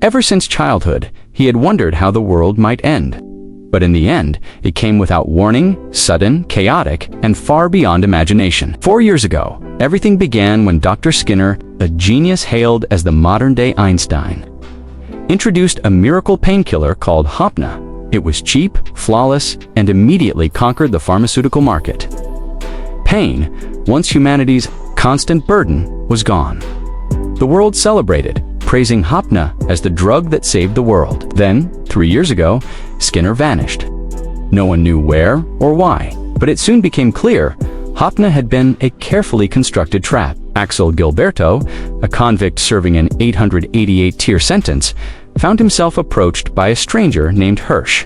Ever since childhood, he had wondered how the world might end. But in the end, it came without warning, sudden, chaotic, and far beyond imagination. 4 years ago, everything began when Dr. Skinner, a genius hailed as the modern-day Einstein, introduced a miracle painkiller called Hapna. It was cheap, flawless, and immediately conquered the pharmaceutical market. Pain, once humanity's constant burden, was gone. The world celebrated, praising Hapna as the drug that saved the world. Then, 3 years ago, Skinner vanished. No one knew where or why, but it soon became clear Hapna had been a carefully constructed trap. Axel Gilberto, a convict serving an 888-tier sentence, found himself approached by a stranger named Hirsch.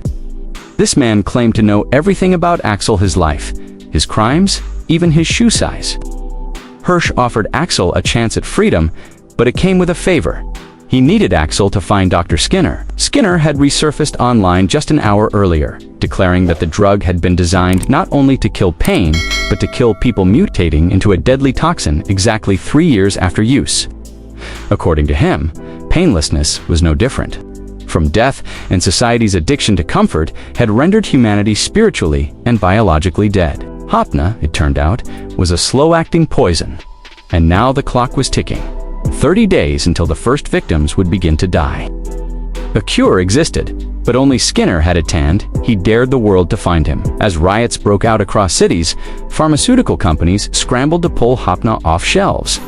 This man claimed to know everything about Axel, his life, his crimes, even his shoe size. Hirsch offered Axel a chance at freedom, but it came with a favor. He needed Axel to find Dr. Skinner. Skinner had resurfaced online just an hour earlier, declaring that the drug had been designed not only to kill pain, but to kill people mutating into a deadly toxin exactly 3 years after use. According to him, painlessness was no different. From death and society's addiction to comfort had rendered humanity spiritually and biologically dead. Hapna, it turned out, was a slow-acting poison. And now the clock was ticking. 30 days until the first victims would begin to die. A cure existed, but only Skinner had it tanned. He dared the world to find him. As riots broke out across cities, pharmaceutical companies scrambled to pull Hapna off shelves.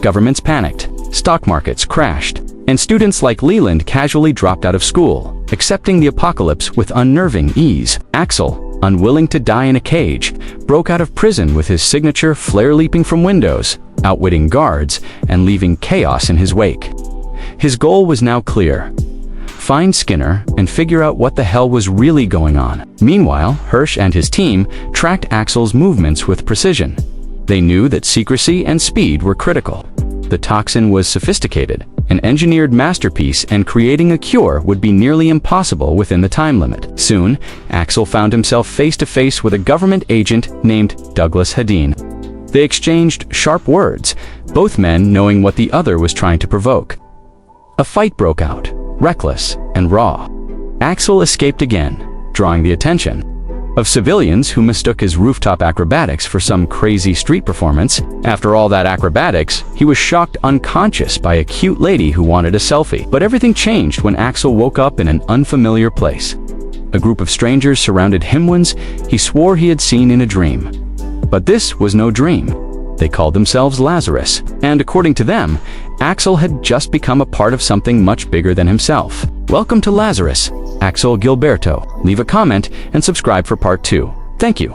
Governments panicked, stock markets crashed, and students like Leland casually dropped out of school, accepting the apocalypse with unnerving ease. Axel, unwilling to die in a cage, broke out of prison with his signature flare leaping from windows, outwitting guards and leaving chaos in his wake. His goal was now clear: find Skinner and figure out what the hell was really going on. Meanwhile, Hirsch and his team tracked Axel's movements with precision. They knew that secrecy and speed were critical. The toxin was sophisticated, an engineered masterpiece, and creating a cure would be nearly impossible within the time limit. Soon, Axel found himself face-to-face with a government agent named Douglas Hadine. They exchanged sharp words, both men knowing what the other was trying to provoke. A fight broke out, reckless and raw. Axel escaped again, drawing the attention of civilians who mistook his rooftop acrobatics for some crazy street performance. After all that acrobatics, he was shocked unconscious by a cute lady who wanted a selfie. But everything changed when Axel woke up in an unfamiliar place. A group of strangers surrounded him ones he swore he had seen in a dream. But this was no dream. They called themselves Lazarus, and according to them, Axel had just become a part of something much bigger than himself. Welcome to Lazarus, Axel Gilberto. Leave a comment and subscribe for part 2. Thank you.